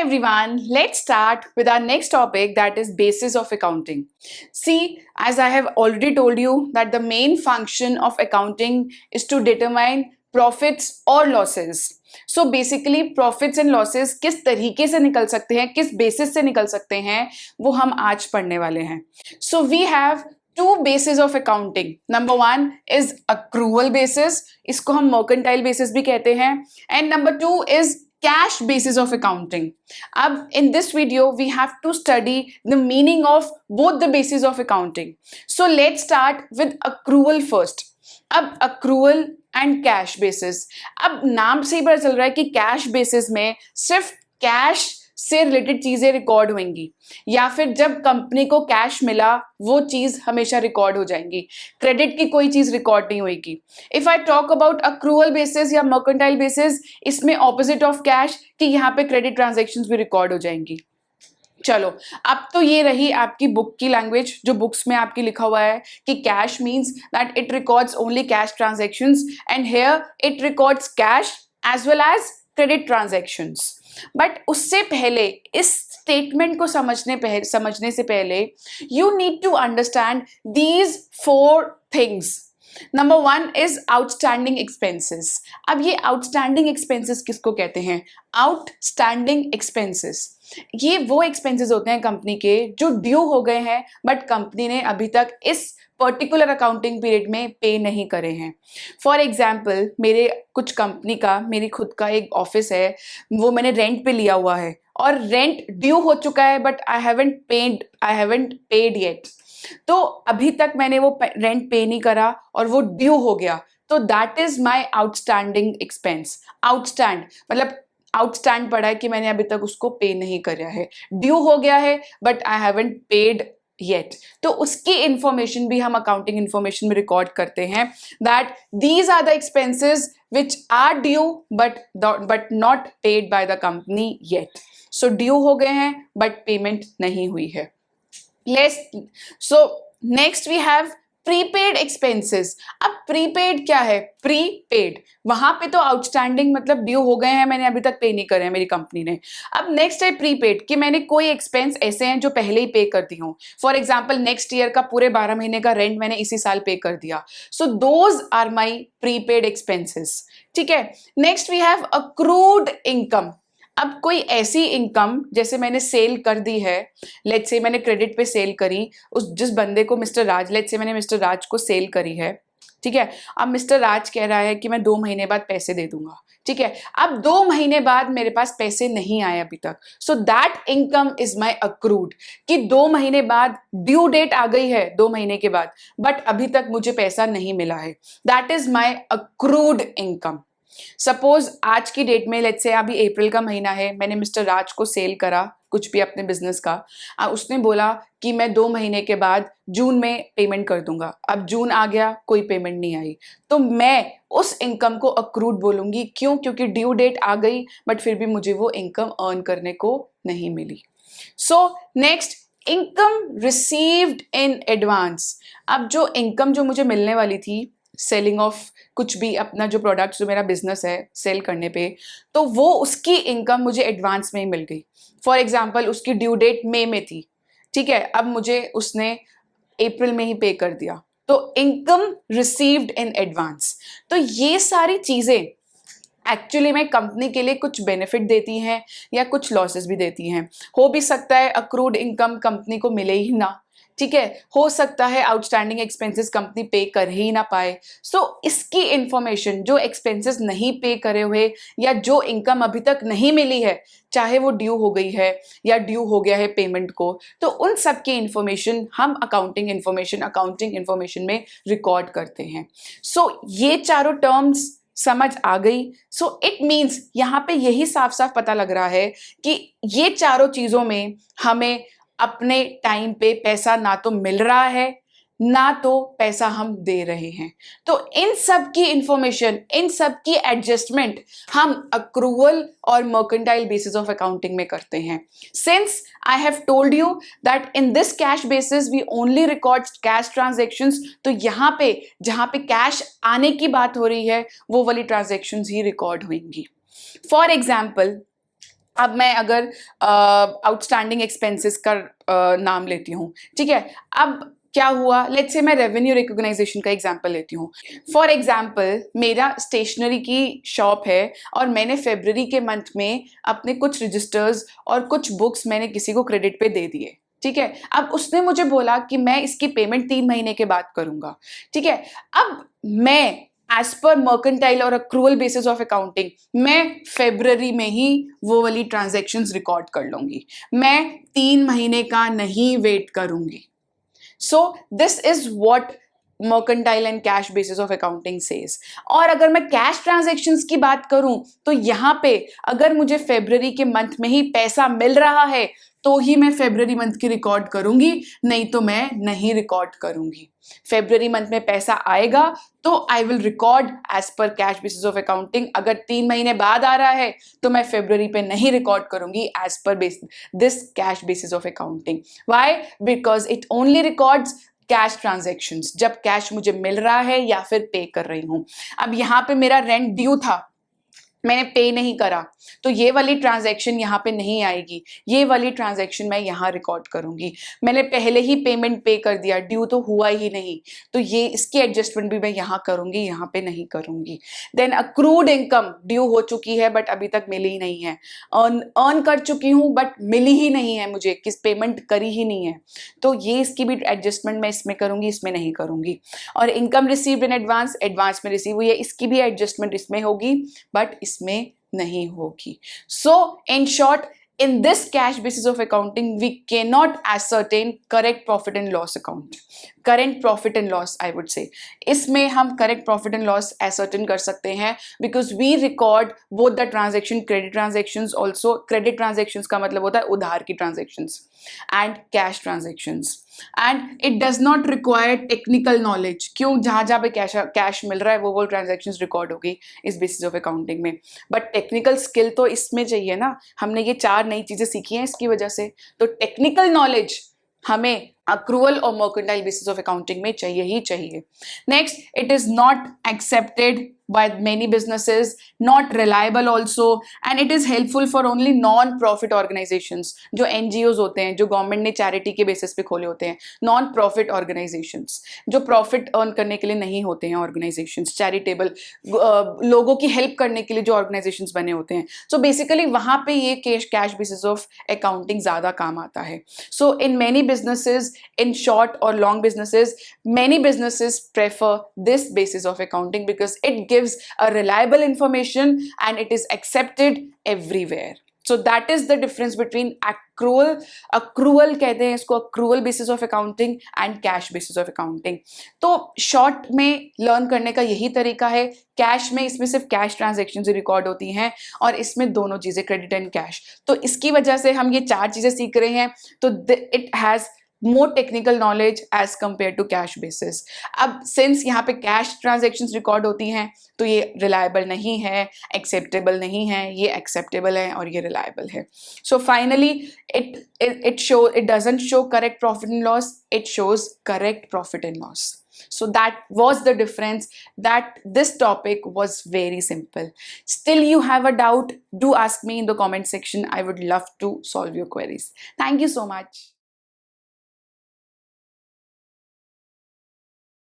everyone, let's start with our next topic, that is basis of accounting. See, as I have already told you that the main function of accounting is to determine profits or losses. So basically profits and losses किस तरीके से निकल सकते हैं, किस basis से निकल सकते हैं, वो हम आज पढ़ने वाले हैं. So we have two bases of accounting. Number one is accrual basis, इसको हम mercantile basis भी कहते हैं, and number two is cash basis of accounting. अब in this video we have to study the meaning of both the bases of accounting. So let's start with accrual first. अब accrual and cash basis. अब नाम से ही पता चल रहा है कि cash basis में सिर्फ cash से रिलेटेड चीजें रिकॉर्ड होंगी या फिर जब कंपनी को कैश मिला वो चीज हमेशा रिकॉर्ड हो जाएंगी, क्रेडिट की कोई चीज रिकॉर्ड नहीं होगी. If I talk about accrual basis या मर्केंटाइल बेसिस, इसमें ऑपोजिट ऑफ कैश कि यहाँ पे क्रेडिट ट्रांजैक्शंस भी रिकॉर्ड हो जाएंगी. चलो, अब तो ये रही आपकी बुक की लैंग्वेज, जो बुक्स में आपकी लिखा हुआ है कि cash means that it records only cash transactions and here it records cash as well as credit transactions. But उससे पहले, इस स्टेटमेंट को समझने से पहले you need to understand these 4 things. Number 1 is outstanding expenses. अब ये आउटस्टैंडिंग एक्सपेंसेस किसको कहते हैं? आउटस्टैंडिंग एक्सपेंसेस ये वो एक्सपेंसेस होते हैं कंपनी के जो ड्यू हो गए हैं बट कंपनी ने अभी तक इस पर्टिकुलर अकाउंटिंग पीरियड में पे नहीं करे हैं. फॉर एग्जाम्पल, मेरे कुछ कंपनी का, मेरी खुद का एक ऑफिस है, वो मैंने रेंट पे लिया हुआ है और रेंट ड्यू हो चुका है but I haven't paid yet. तो अभी तक मैंने वो रेंट पे नहीं करा और वो ड्यू हो गया, तो that is my outstanding expense. Outstand मतलब आउटस्टैंड पड़ा है कि मैंने अभी तक उसको पे नहीं करा है, ड्यू हो गया है but I haven't paid yet. तो उसकी इंफॉर्मेशन भी हम अकाउंटिंग इंफॉर्मेशन में रिकॉर्ड करते हैं that these are the expenses which are due but not paid by the company yet. So due हो गए हैं बट पेमेंट नहीं हुई है. So next we have prepaid expenses. अब प्रीपेड क्या है? प्रीपेड, वहां पे तो आउटस्टैंडिंग मतलब ड्यू हो गए हैं, मैंने अभी तक पे नहीं करे हैं मेरी कंपनी ने. अब नेक्स्ट है प्रीपेड कि मैंने कोई एक्सपेंस ऐसे हैं जो पहले ही पे कर दी हूं. फॉर एग्जांपल, नेक्स्ट ईयर का पूरे 12 महीने का रेंट मैंने इसी साल पे कर दिया. So those are my prepaid expenses. ठीक है. Next we have accrued income. अब कोई ऐसी इनकम, जैसे मैंने सेल कर दी है, लेट्स से मैंने क्रेडिट पे सेल करी उस जिस बंदे को, मिस्टर राज, लेट्स से मैंने मिस्टर राज को सेल करी है. ठीक है. अब मिस्टर राज कह रहा है कि मैं 2 महीने बाद पैसे दे दूंगा. ठीक है. अब 2 महीने बाद मेरे पास पैसे नहीं आए अभी तक, so that income is my accrued कि 2 महीने बाद ड्यू डेट आ गई है 2 महीने के बाद बट अभी तक मुझे पैसा नहीं मिला है. That is my accrued income. Suppose आज की डेट में, लेट्स से अभी अप्रैल का महीना है, मैंने मिस्टर राज को सेल करा कुछ भी अपने बिजनेस का. उसने बोला कि मैं 2 महीने के बाद जून में पेमेंट कर दूंगा. अब जून आ गया, कोई पेमेंट नहीं आई, तो मैं उस इनकम को अक्रूड बोलूंगी. क्यों? क्योंकि ड्यू डेट आ गई बट फिर भी मुझे वो इनकम अर्न करने को नहीं मिली. So next, income received in advance. अब जो इनकम जो मुझे मिलने वाली थी सेलिंग ऑफ कुछ भी, अपना जो प्रोडक्ट, जो मेरा बिजनेस है सेल करने पे, तो वो उसकी इनकम मुझे एडवांस में ही मिल गई. फॉर एग्जांपल, उसकी ड्यू डेट मई में थी. ठीक है. अब मुझे उसने अप्रैल में ही पे कर दिया, तो इनकम रिसीव्ड इन एडवांस. तो ये सारी चीजें एक्चुअली में कंपनी के लिए कुछ बेनिफिट देती हैं या कुछ लॉसेस भी देती हैं. हो भी सकता है अक्रूड इनकम कंपनी को मिले ही ना. ठीक है. हो सकता है आउटस्टैंडिंग एक्सपेंसेस कंपनी पे कर ही ना पाए. सो इसकी इंफॉर्मेशन, जो एक्सपेंसेस नहीं पे करे हुए या जो इनकम अभी तक नहीं मिली है, चाहे वो ड्यू हो गई है या ड्यू हो गया है पेमेंट को, तो उन सब की इंफॉर्मेशन हम अकाउंटिंग इंफॉर्मेशन में रिकॉर्ड करते हैं. सो ये चारों टर्म्स समझ आ गई. सो इट मीन्स यहाँ पे यही साफ साफ पता लग रहा है कि ये चारों चीजों में हमें अपने टाइम पे पैसा ना तो मिल रहा है ना तो पैसा हम दे रहे हैं. तो इन सब की इंफॉर्मेशन, इन सब की एडजस्टमेंट हम अक्रूवल और मर्केंटाइल बेसिस ऑफ अकाउंटिंग में करते हैं. Since I have told you that in this cash basis we only record cash transactions, तो यहाँ पे जहाँ पे कैश आने की बात हो रही है वो वाली ट्रांजेक्शंस ही रिकॉर्ड होंगी. फॉर एग्जाम्पल, अब मैं अगर आउटस्टैंडिंग एक्सपेंसेस का नाम लेती हूँ, ठीक है। अब क्या हुआ, लेट्स से मैं रेवेन्यू रिकॉग्नाइजेशन का एग्जांपल लेती हूँ। फॉर एग्जांपल मेरा स्टेशनरी की शॉप है और मैंने फेब्रुवरी के मंथ में अपने कुछ रजिस्टर्स और कुछ बुक्स मैंने किसी को क्रेडिट पे दे दिए, ठीक है। अब उसने मुझे बोला कि मैं इसकी पेमेंट 3 महीने के बाद करूंगा, ठीक है। अब मैं एज पर मर्केंटाइल और अक्रूवल बेसिस ऑफ अकाउंटिंग मैं फेब्रुवरी में ही वो वाली ट्रांजैक्शंस रिकॉर्ड कर लूंगी, मैं 3 महीने का नहीं वेट करूंगी। So this is what mercantile and cash basis of accounting says. और अगर मैं कैश ट्रांजैक्शंस की बात करूं तो यहां पे अगर मुझे फेब्रुवरी के मंथ में ही पैसा मिल रहा है तो ही मैं फेब्रुवरी मंथ की रिकॉर्ड करूंगी, नहीं तो मैं नहीं रिकॉर्ड करूंगी। फेब्रुवरी मंथ में पैसा आएगा तो I will record as per cash basis of accounting. अगर 3 महीने बाद आ रहा है तो मैं फेब्रुवरी पे नहीं रिकॉर्ड करूंगी as per this cash basis of accounting. Why? Because it only records cash transactions, जब कैश मुझे मिल रहा है या फिर पे कर रही हूं। अब यहां पे मेरा रेंट ड्यू था, मैंने पे नहीं करा, तो ये वाली ट्रांजैक्शन यहाँ पे नहीं आएगी, ये वाली ट्रांजैक्शन मैं यहाँ रिकॉर्ड करूंगी। मैंने पहले ही पेमेंट पे कर दिया, ड्यू तो हुआ ही नहीं, तो ये इसकी एडजस्टमेंट भी मैं यहाँ करूंगी, यहाँ पे नहीं करूंगी। देन अक्रूड इनकम, ड्यू हो चुकी है बट अभी तक मिली ही नहीं है, अर्न कर चुकी हूँ बट मिली ही नहीं है मुझे, किस पेमेंट करी ही नहीं है, तो ये इसकी भी एडजस्टमेंट मैं इसमें करूंगी, इसमें नहीं करूंगी। और income received in advance, advance में रिसीव हुई है, इसकी भी एडजस्टमेंट इसमें होगी बट इसमें नहीं होगी। So in short, in this cash basis of accounting we cannot ascertain correct profit and loss account, current profit and loss I would say। इसमें हम correct profit and loss ascertain कर सकते हैं because we record both the transaction, credit transactions also, credit transactions का मतलब होता है उधार की transactions and cash transactions, and it does not require technical knowledge। क्यों? जहां जहां पे कैश मिल रहा है वो ट्रांजेक्शन्स रिकॉर्ड होगी इस बेसिस ऑफ अकाउंटिंग में, बट टेक्निकल स्किल तो इसमें चाहिए ना, हमने ये 4 नई चीजें सीखी हैं इसकी वजह से, तो टेक्निकल नॉलेज हमें अक्रूवल और मर्केंटाइल बेसिस ऑफ अकाउंटिंग में चाहिए ही चाहिए। Next, it is not accepted by many businesses, not reliable also, and it is helpful for only non-profit organizations, जो NGOs होते हैं, जो गवर्नमेंट ने चैरिटी के बेसिस पे खोले होते हैं, नॉन प्रॉफिट ऑर्गेनाइजेशंस, जो प्रॉफिट अर्न करने के लिए नहीं होते हैं ऑर्गेनाइजेशंस, चैरिटेबल लोगों की हेल्प करने के लिए जो ऑर्गेनाइजेशंस बने होते हैं। सो बेसिकली वहां पे ये कैश बेसिस ऑफ अकाउंटिंग ज्यादा काम आता है। So in many businesses, in short or long businesses, many businesses prefer this basis of accounting because it gives a reliable information and it is accepted everywhere। So that is the difference between accrual कहते हैं इसको, accrual basis of accounting and cash basis of accounting। तो short में learn करने का यही तरीका है। कैश में इसमें सिर्फ कैश ट्रांजेक्शन रिकॉर्ड होती हैं और इसमें दोनों चीजें क्रेडिट एंड कैश, तो इसकी वजह से हम ये 4 चीजें सीख रहे हैं, तो it has more technical knowledge as compared to cash basis। अब since यहाँ पे cash transactions record होती हैं तो ये reliable नहीं है, acceptable नहीं है, ये acceptable है और ये reliable है। So finally it doesn't show correct profit and loss, it shows correct profit and loss। So that was the difference, that this topic was very simple। Still you have a doubt, do ask me in the comment section, I would love to solve your queries। Thank you so much।